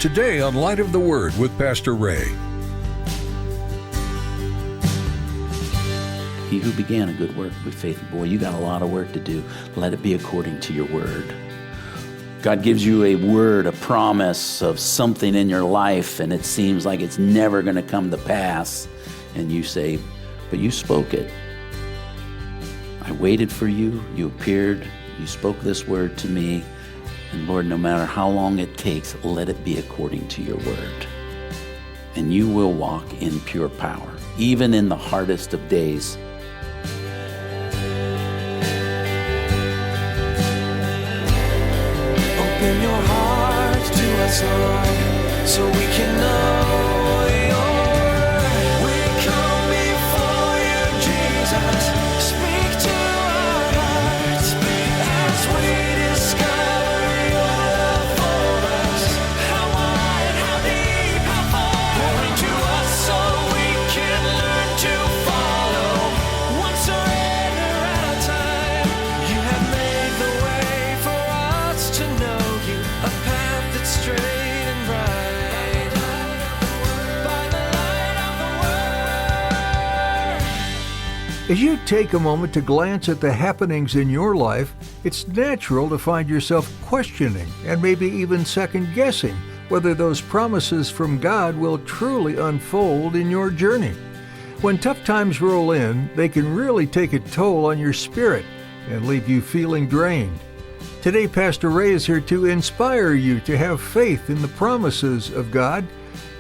today on Light of the Word with Pastor Ray. He who began a good work with faith, boy, you got a lot of work to do. Let it be according to your word. God gives you a word, a promise of something in your life, and it seems like it's never going to come to pass. And you say, but you spoke it. I waited for you. You appeared. You spoke this word to me. And Lord, no matter how long it takes, let it be according to your word. And you will walk in pure power, even in the hardest of days. Open your heart to us, Lord, so we can know your word. We come before you, Jesus. Speak to our hearts as we discover your love for us. How wide, how deep, how far. Pour into us so we can learn to follow. One surrender at a time. You have made the way for us to know you, a path that's straight and right. By the light of the word. As you take a moment to glance at the happenings in your life, it's natural to find yourself questioning and maybe even second-guessing whether those promises from God will truly unfold in your journey. When tough times roll in, they can really take a toll on your spirit and leave you feeling drained. Today, Pastor Ray is here to inspire you to have faith in the promises of God.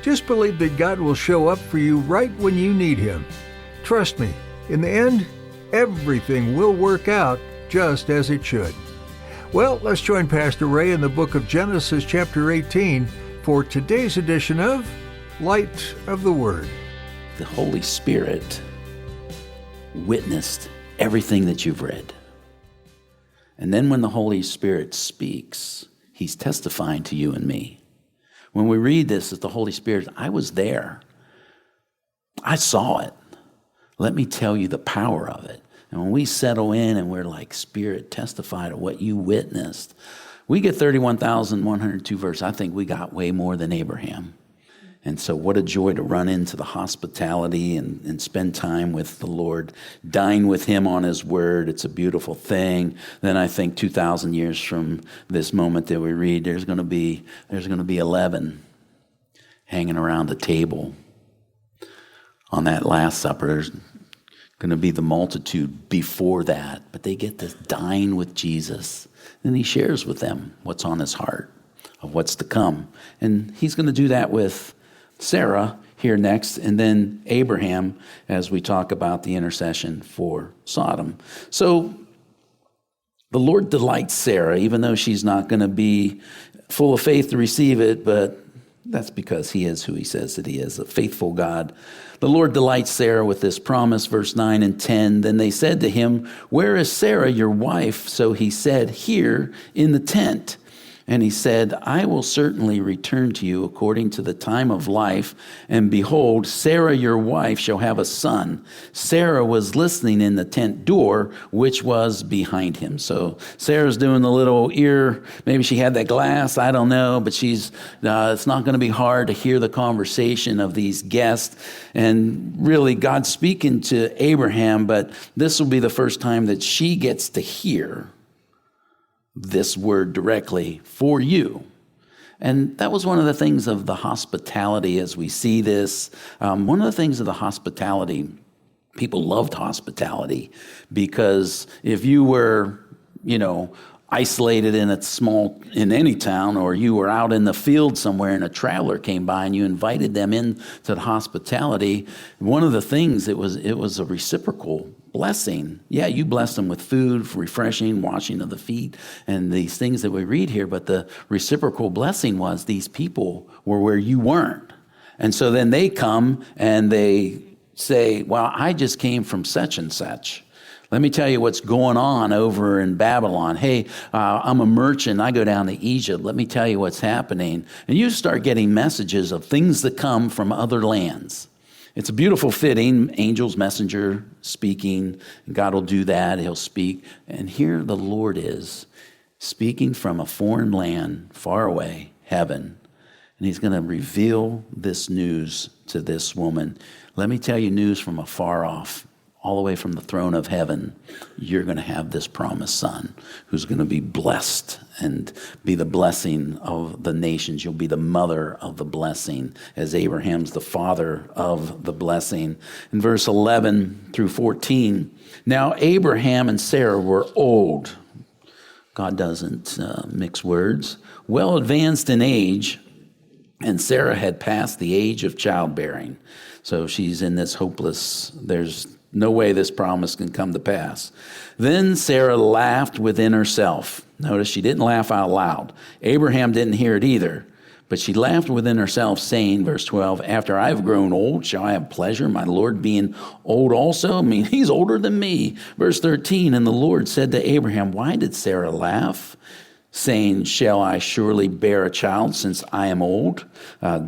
Just believe that God will show up for you right when you need Him. Trust me, in the end, everything will work out just as it should. Well, let's join Pastor Ray in the book of Genesis chapter 18 for today's edition of Light of the Word. The Holy Spirit witnessed everything that you've read. And then when the Holy Spirit speaks, He's testifying to you and me. When we read this as the Holy Spirit, I was there. I saw it. Let me tell you the power of it. And when we settle in and we're like, Spirit, testify to what you witnessed, we get 31,102 verses. I think we got way more than Abraham. And so what a joy to run into the hospitality and spend time with the Lord, dine with Him on His Word. It's a beautiful thing. Then I think 2,000 years from this moment that we read, there's going to be 11 hanging around the table. On that Last Supper, there's going to be the multitude before that, but they get to dine with Jesus. And He shares with them what's on His heart of what's to come. And He's going to do that with Sarah here next, and then Abraham as we talk about the intercession for Sodom. So the Lord delights Sarah, even though she's not going to be full of faith to receive it, but that's because He is who He says that He is, a faithful God. The Lord delights Sarah with this promise, verse 9 and 10. Then they said to him, "Where is Sarah, your wife?" So he said, "Here in the tent." And he said, "I will certainly return to you according to the time of life. And behold, Sarah your wife shall have a son." Sarah was listening in the tent door, which was behind him. So Sarah's doing the little ear, maybe she had that glass, I don't know, but it's not going to be hard to hear the conversation of these guests. And really, God's speaking to Abraham, but this will be the first time that she gets to hear this word directly for you. And that was one of the things of the hospitality as we see this. One of the things of the hospitality, people loved hospitality because if you were, isolated in any town, or you were out in the field somewhere and a traveler came by and you invited them in to the hospitality, one of the things, it was a reciprocal blessing. Yeah, you blessed them with food, refreshing, washing of the feet, and these things that we read here, but the reciprocal blessing was these people were where you weren't. And so then they come and they say, "Well, I just came from such and such. Let me tell you what's going on over in Babylon. Hey, I'm a merchant. I go down to Egypt. Let me tell you what's happening." And you start getting messages of things that come from other lands. It's a beautiful fitting, angel's messenger speaking. God will do that. He'll speak. And here the Lord is speaking from a foreign land, far away, heaven. and he's going to reveal this news to this woman. Let me tell you news from afar off, all the way from the throne of heaven. You're going to have this promised son who's going to be blessed and be the blessing of the nations. You'll be the mother of the blessing, as Abraham's the father of the blessing. In verse 11 through 14, now Abraham and Sarah were old. God doesn't mix words. Well advanced in age, and Sarah had passed the age of childbearing. So she's in this hopeless, there's no way this promise can come to pass. Then Sarah laughed within herself. Notice she didn't laugh out loud. Abraham didn't hear it either. But she laughed within herself, saying, verse 12, after I have grown old, shall I have pleasure, my Lord being old also? I mean, he's older than me. Verse 13, and the Lord said to Abraham, why did Sarah laugh, saying, shall I surely bear a child since I am old?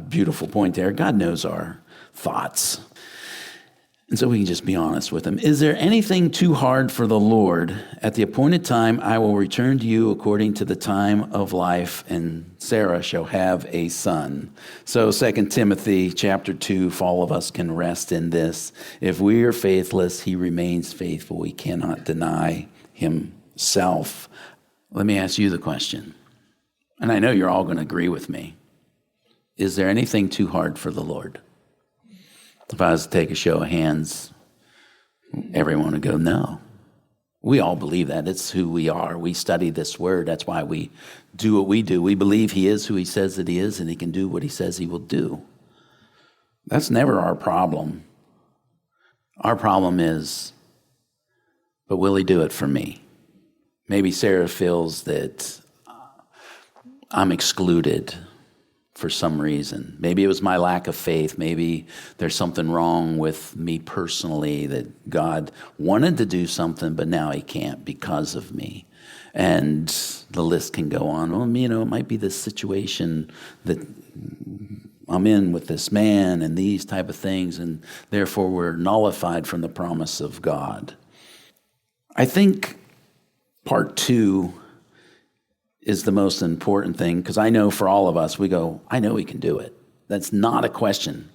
Beautiful point there. God knows our thoughts. And so we can just be honest with him. Is there anything too hard for the Lord? At the appointed time, I will return to you according to the time of life, and Sarah shall have a son. So 2 Timothy chapter 2, if all of us can rest in this. If we are faithless, he remains faithful. He cannot deny himself. Let me ask you the question, and I know you're all going to agree with me. Is there anything too hard for the Lord? If I was to take a show of hands, everyone would go, no. We all believe that. It's who we are. We study this word. That's why we do what we do. We believe he is who he says that he is, and he can do what he says he will do. That's never our problem. Our problem is, but will he do it for me? Maybe Sarah feels that I'm excluded for some reason. Maybe it was my lack of faith. Maybe there's something wrong with me personally, that God wanted to do something, but now he can't because of me. And the list can go on. Well, it might be this situation that I'm in with this man and these type of things, and therefore we're nullified from the promise of God. I think part 2 is the most important thing, because I know for all of us, we go, I know he can do it. That's not a question.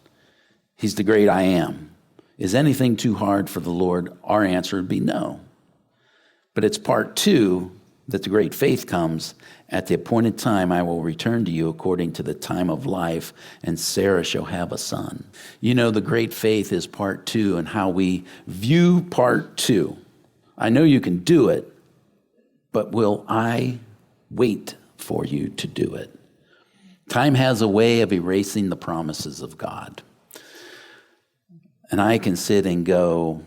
He's the great I am. Is anything too hard for the Lord? Our answer would be no. But it's part 2 that the great faith comes. At the appointed time, I will return to you according to the time of life, and Sarah shall have a son. The great faith is part 2, and how we view part 2. I know you can do it, but will I wait for you to do it? Time has a way of erasing the promises of God. And I can sit and go,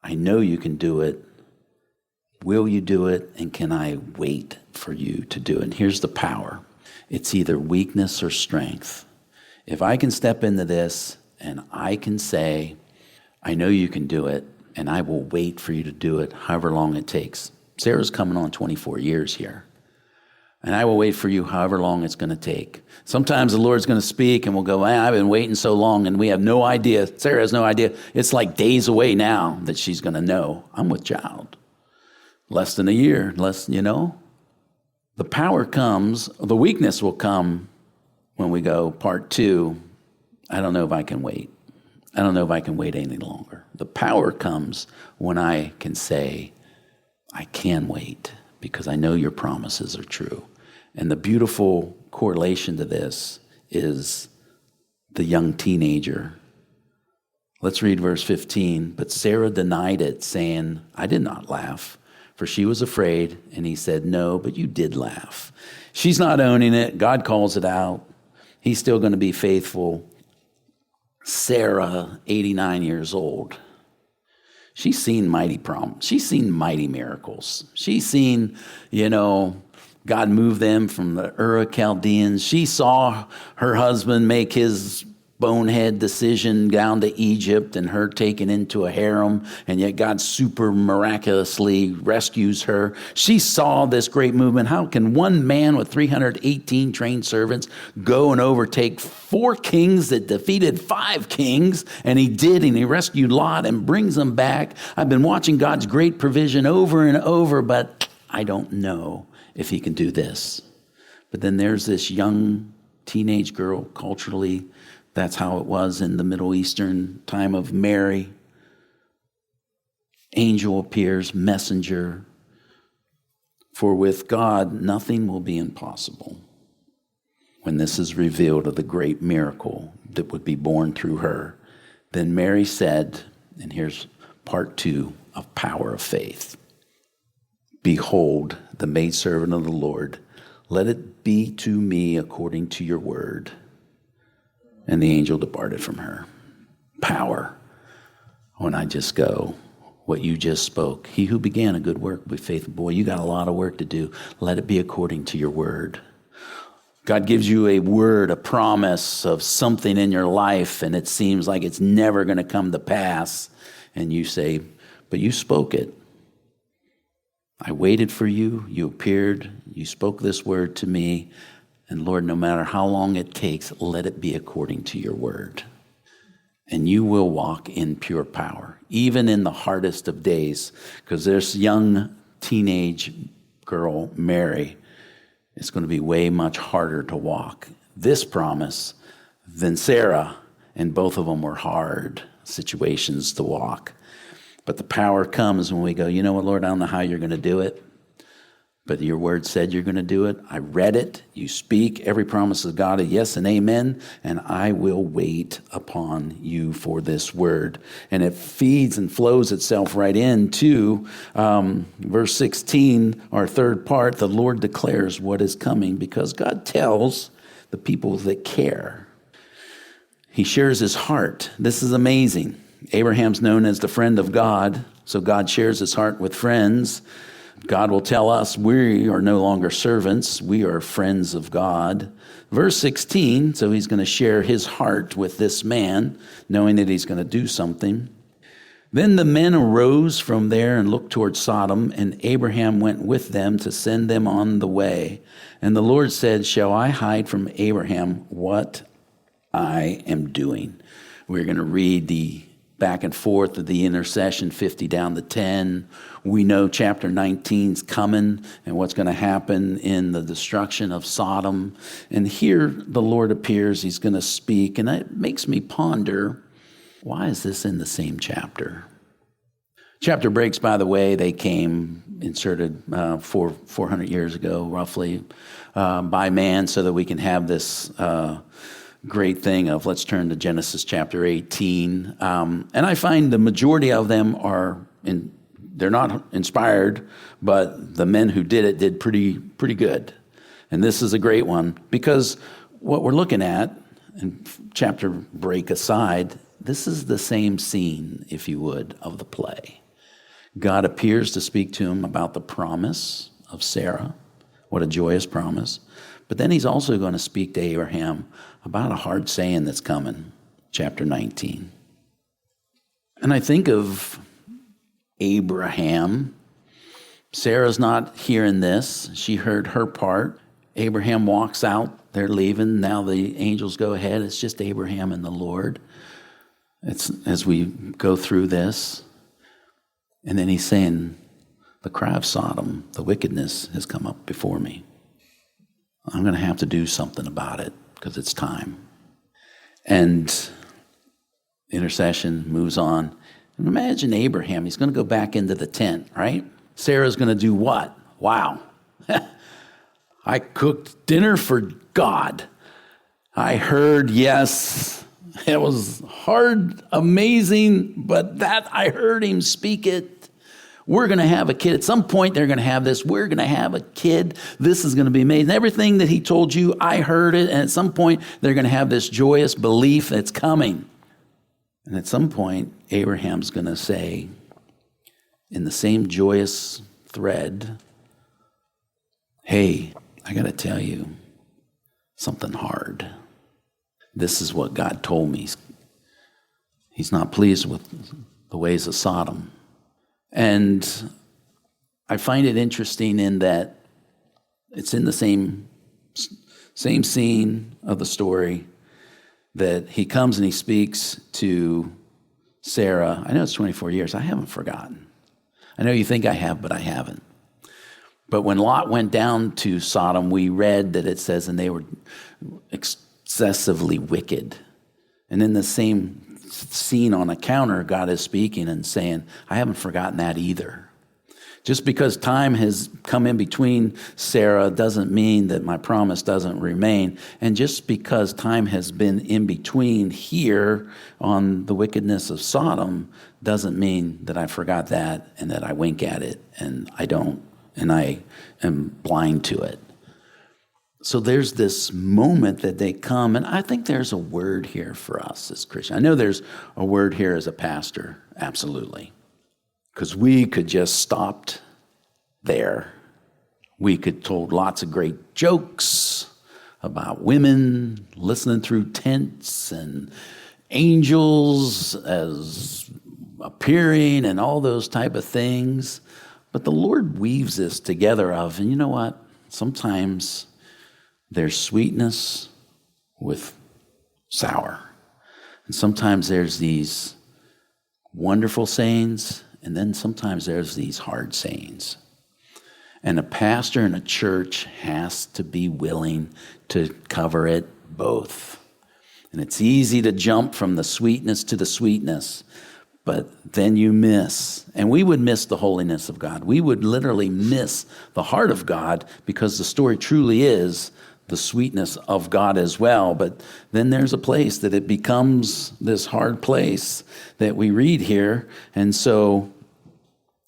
I know you can do it. Will you do it? And can I wait for you to do it? And here's the power. It's either weakness or strength. If I can step into this and I can say, I know you can do it, and I will wait for you to do it however long it takes. Sarah's coming on 24 years here. And I will wait for you however long it's going to take. Sometimes the Lord's going to speak and we'll go, I've been waiting so long, and we have no idea. Sarah has no idea. It's like days away now that she's going to know, I'm with child. Less than a year, The power comes, the weakness will come when we go, part 2, I don't know if I can wait. I don't know if I can wait any longer. The power comes when I can say, I can wait, because I know your promises are true. And the beautiful correlation to this is the young teenager. Let's read verse 15. But Sarah denied it, saying, I did not laugh, for she was afraid. And he said, no, but you did laugh. She's not owning it. God calls it out. He's still going to be faithful. Sarah, 89 years old. She's seen mighty problems. She's seen mighty miracles. She's seen, God move them from the Ur of Chaldeans. She saw her husband make his bonehead decision down to Egypt and her taken into a harem, and yet God super miraculously rescues her. She saw this great movement. How can one man with 318 trained servants go and overtake 4 kings that defeated 5 kings? And he did, and he rescued Lot and brings them back. I've been watching God's great provision over and over, but I don't know if he can do this. But then there's this young teenage girl. Culturally, that's how it was in the Middle Eastern time of Mary. Angel appears, messenger. For with God, nothing will be impossible. When this is revealed of the great miracle that would be born through her, then Mary said, and here's part 2 of power of faith. Behold, the maidservant of the Lord, let it be to me according to your word. And the angel departed from her. Power. When I just go, what you just spoke, he who began a good work will be faithful. Boy, you got a lot of work to do. Let it be according to your word. God gives you a word, a promise of something in your life, and it seems like it's never going to come to pass. And you say, but you spoke it. I waited for you. You appeared. You spoke this word to me. And Lord, no matter how long it takes, let it be according to your word. And you will walk in pure power, even in the hardest of days. Because this young teenage girl, Mary, it's going to be way much harder to walk this promise than Sarah, and both of them were hard situations to walk. But the power comes when we go, you know what, Lord, I don't know how you're going to do it, but your word said you're going to do it. I read it. You speak. Every promise of God is yes and amen, and I will wait upon you for this word. And it feeds and flows itself right into verse 16, our third part. The Lord declares what is coming because God tells the people that care. He shares his heart. This is amazing. Abraham's known as the friend of God, so God shares his heart with friends. God will tell us we are no longer servants. We are friends of God. Verse 16, so he's going to share his heart with this man, knowing that he's going to do something. Then the men arose from there and looked toward Sodom, and Abraham went with them to send them on the way. And the Lord said, shall I hide from Abraham what I am doing? We're going to read the back and forth of the intercession, 50 down to 10. We know chapter 19's coming and what's going to happen in the destruction of Sodom. And here the Lord appears. He's going to speak. And it makes me ponder, why is this in the same chapter? Chapter breaks, by the way, they came inserted 400 years ago, roughly, by man so that we can have this great thing of let's turn to Genesis chapter 18. And I find the majority of them they're not inspired, but the men who did it did pretty good. And this is a great one because what we're looking at, and chapter break aside, this is the same scene, if you would, of the play. God appears to speak to him about the promise of Sarah. What a joyous promise. But then he's also going to speak to Abraham about a hard saying that's coming, chapter 19. And I think of Abraham. Sarah's not hearing this. She heard her part. Abraham walks out. They're leaving. Now the angels go ahead. It's just Abraham and the Lord. It's as we go through this. And then he's saying, the cry of Sodom, the wickedness has come up before me. I'm going to have to do something about it because it's time. And intercession moves on. And imagine Abraham, he's going to go back into the tent, right? Sarah's going to do what? Wow. I cooked dinner for God. I heard, yes, it was hard, amazing, but that I heard him speak it. We're going to have a kid. At some point, they're going to have this. We're going to have a kid. This is going to be amazing. Everything that he told you, I heard it. And at some point, they're going to have this joyous belief that's coming. And at some point, Abraham's going to say, in the same joyous thread, hey, I got to tell you something hard. This is what God told me. He's not pleased with the ways of Sodom. And I find it interesting in that it's in the same scene of the story that he comes and he speaks to Sarah. I know it's 24 years. I haven't forgotten. I know you think I have, but I haven't. But when Lot went down to Sodom, we read that it says, and they were excessively wicked. And in the same scene on a counter, God is speaking and saying, I haven't forgotten that either. Just because time has come in between Sarah doesn't mean that my promise doesn't remain. And just because time has been in between here on the wickedness of Sodom doesn't mean that I forgot that and that I wink at it and I don't, and I am blind to it. So there's this moment that they come, and I think there's a word here for us as Christians. I know there's a word here as a pastor, absolutely. Because we could just stopped there. We could told lots of great jokes about women listening through tents and angels as appearing and all those type of things. But the Lord weaves this together of, and you know what? Sometimes there's sweetness with sour. And sometimes there's these wonderful sayings, and then sometimes there's these hard sayings. And a pastor in a church has to be willing to cover it both. And it's easy to jump from the sweetness to the sweetness, but then you miss. And we would miss the holiness of God. We would literally miss the heart of God because the story truly is the sweetness of God as well. But then there's a place that it becomes this hard place that we read here. And so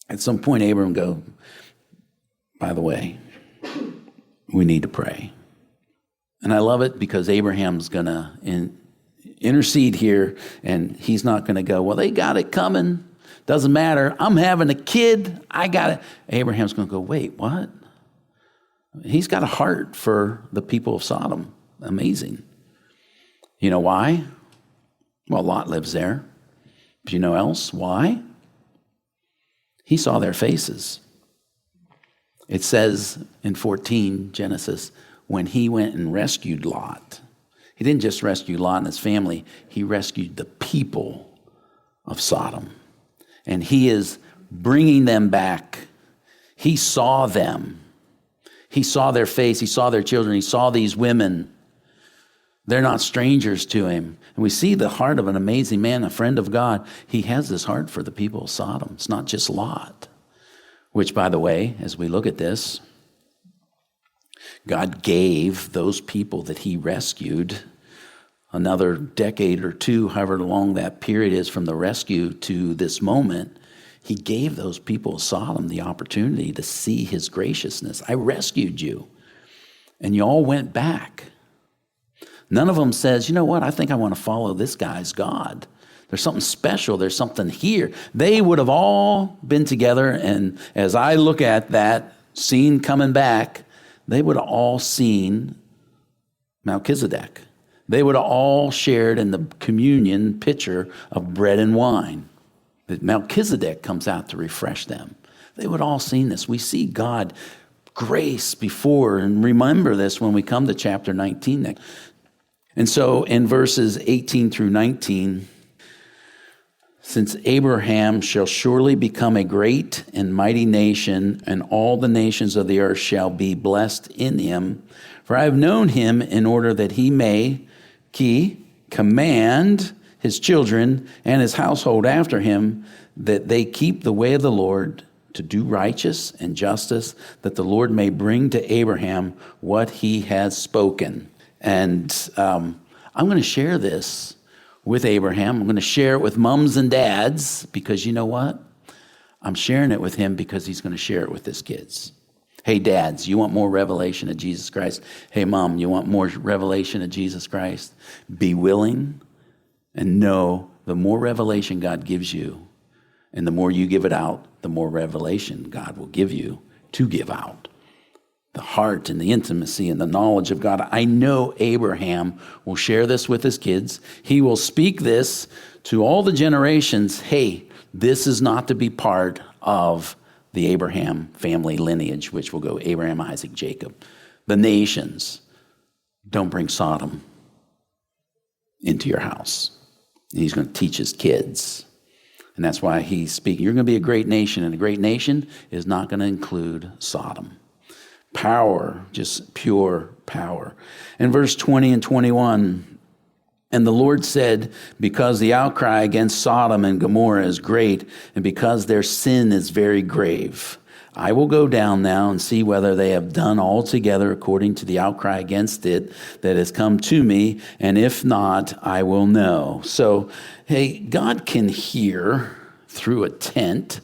at some point, Abram go, by the way, we need to pray. And I love it because Abraham's going to intercede here, and he's not going to go, well, they got it coming. Doesn't matter. I'm having a kid. I got it. Abraham's going to go, wait, what? He's got a heart for the people of Sodom. Amazing. You know why? Well, Lot lives there. Do you know else? Why? He saw their faces. It says in 14, Genesis, when he went and rescued Lot, he didn't just rescue Lot and his family, he rescued the people of Sodom. And he is bringing them back. He saw them. He saw their face. He saw their children. He saw these women. They're not strangers to him. And we see the heart of an amazing man, a friend of God. He has this heart for the people of Sodom. It's not just Lot, which, by the way, as we look at this, God gave those people that he rescued another decade or two, however long that period is from the rescue to this moment. He gave those people of Sodom the opportunity to see his graciousness. I rescued you, and you all went back. None of them says, you know what, I think I want to follow this guy's God. There's something special. There's something here. They would have all been together, and as I look at that scene coming back, they would have all seen Melchizedek. They would have all shared in the communion pitcher of bread and wine. That Melchizedek comes out to refresh them. They would all seen this. We see God grace before, and remember this when we come to chapter 19. And so in verses 18 through 19, since Abraham shall surely become a great and mighty nation, and all the nations of the earth shall be blessed in him. For I have known him in order that he may command his children and his household after him, that they keep the way of the Lord, to do righteous and justice, that the Lord may bring to Abraham what he has spoken. And I'm going to share this with Abraham. I'm going to share it with mums and dads, because you know what? I'm sharing it with him because he's going to share it with his kids. Hey, dads, you want more revelation of Jesus Christ? Hey, mom, you want more revelation of Jesus Christ? Be willing and know the more revelation God gives you, and the more you give it out, the more revelation God will give you to give out. The heart and the intimacy and the knowledge of God. I know Abraham will share this with his kids. He will speak this to all the generations. Hey, this is not to be part of the Abraham family lineage, which will go Abraham, Isaac, Jacob. The nations, don't bring Sodom into your house. And he's going to teach his kids. And that's why he's speaking. You're going to be a great nation, and a great nation is not going to include Sodom. Power, just pure power. In verse 20 and 21, and the Lord said, because the outcry against Sodom and Gomorrah is great, and because their sin is very grave, I will go down now and see whether they have done altogether according to the outcry against it that has come to me, and if not, I will know. So, hey, God can hear through a tent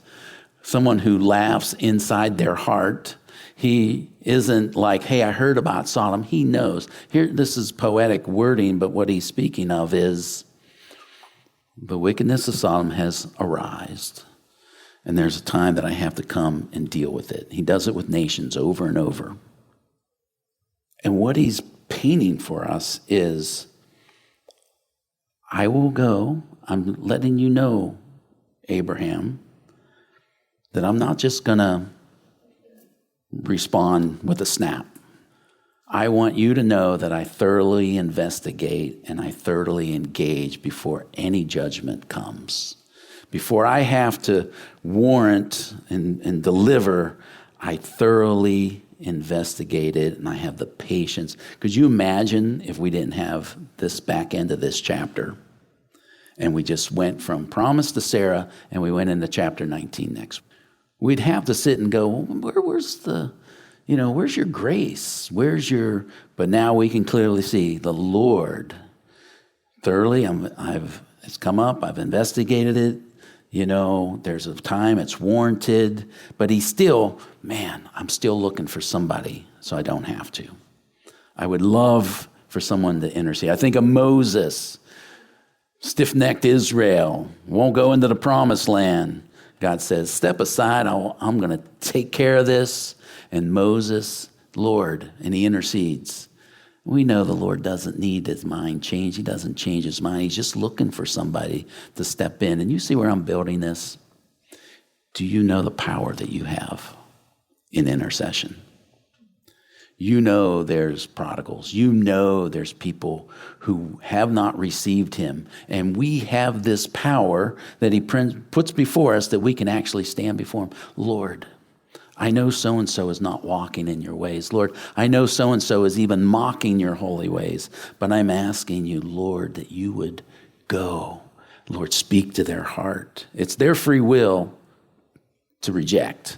someone who laughs inside their heart. He isn't like, hey, I heard about Sodom. He knows. Here, this is poetic wording, but what he's speaking of is the wickedness of Sodom has arisen, and there's a time that I have to come and deal with it. He does it with nations over and over. And what he's painting for us is, I will go. I'm letting you know, Abraham, that I'm not just going to respond with a snap. I want you to know that I thoroughly investigate and I thoroughly engage before any judgment comes. Before I have to warrant and deliver, I thoroughly investigate it and I have the patience. Could you imagine if we didn't have this back end of this chapter and we just went from promise to Sarah and we went into chapter 19 next? We'd have to sit and go, where's your grace? But now we can clearly see the Lord thoroughly. It's come up. I've investigated it. There's a time it's warranted, but he's still, I'm still looking for somebody so I don't have to. I would love for someone to intercede. I think of Moses, stiff-necked Israel, won't go into the promised land. God says, step aside, I'm going to take care of this. And Moses, Lord, and he intercedes. We know the Lord doesn't need his mind changed. He doesn't change his mind. He's just looking for somebody to step in. And you see where I'm building this? Do you know the power that you have in intercession? You know there's prodigals. You know there's people who have not received him. And we have this power that he puts before us that we can actually stand before him. Lord, I know so-and-so is not walking in your ways. Lord, I know so-and-so is even mocking your holy ways. But I'm asking you, Lord, that you would go. Lord, speak to their heart. It's their free will to reject.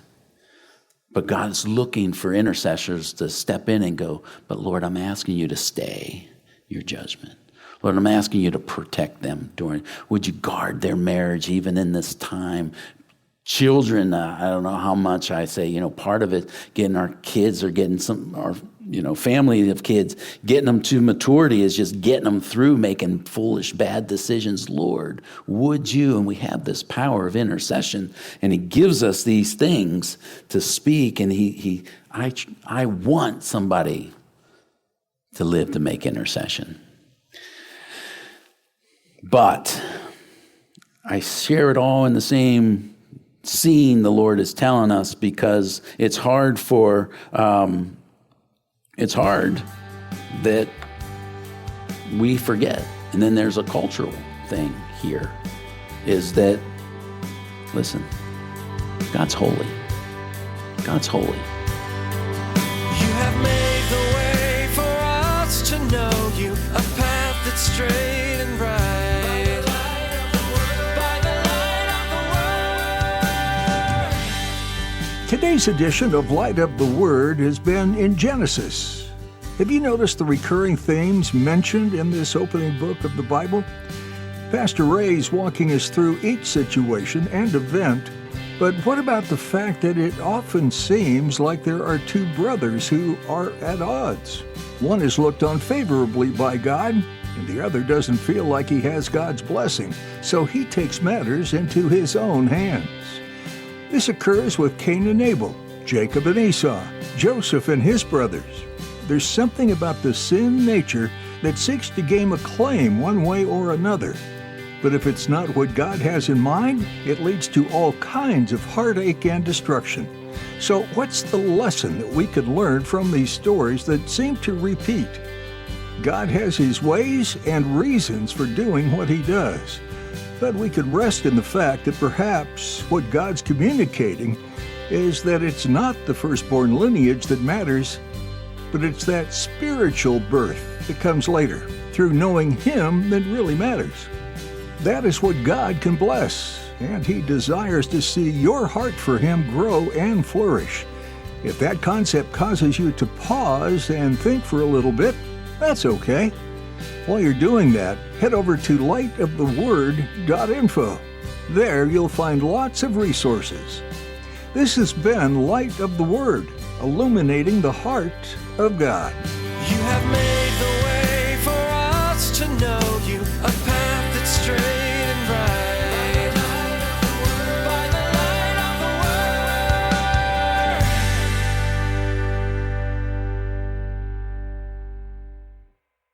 But God is looking for intercessors to step in and go, but Lord, I'm asking you to stay your judgment. Lord, I'm asking you to protect them would you guard their marriage even in this time? Children, I don't know how much I say, part of it, getting our kids or getting our family of kids, getting them to maturity is just getting them through making foolish, bad decisions. Lord, would you? And we have this power of intercession, and he gives us these things to speak, and I want somebody to live to make intercession. But I share it all in the same scene the Lord is telling us because it's hard that we forget. And then there's a cultural thing here, is that, listen, God's holy. God's holy. You have made the way for us to know you, a path that's straight and bright. By the light of the world. Today's edition of Light Up the Word has been in Genesis. Have you noticed the recurring themes mentioned in this opening book of the Bible? Pastor Ray's walking us through each situation and event, but what about the fact that it often seems like there are two brothers who are at odds? One is looked on favorably by God, and the other doesn't feel like he has God's blessing, so he takes matters into his own hands. This occurs with Cain and Abel, Jacob and Esau, Joseph and his brothers. There's something about the sin nature that seeks to gain acclaim one way or another. But if it's not what God has in mind, it leads to all kinds of heartache and destruction. So what's the lesson that we could learn from these stories that seem to repeat? God has his ways and reasons for doing what he does. But we could rest in the fact that perhaps what God's communicating is that it's not the firstborn lineage that matters, but it's that spiritual birth that comes later, through knowing Him, that really matters. That is what God can bless, and He desires to see your heart for Him grow and flourish. If that concept causes you to pause and think for a little bit, that's okay. While you're doing that, head over to lightoftheword.info. There you'll find lots of resources. This has been Light of the Word, illuminating the heart of God. You have made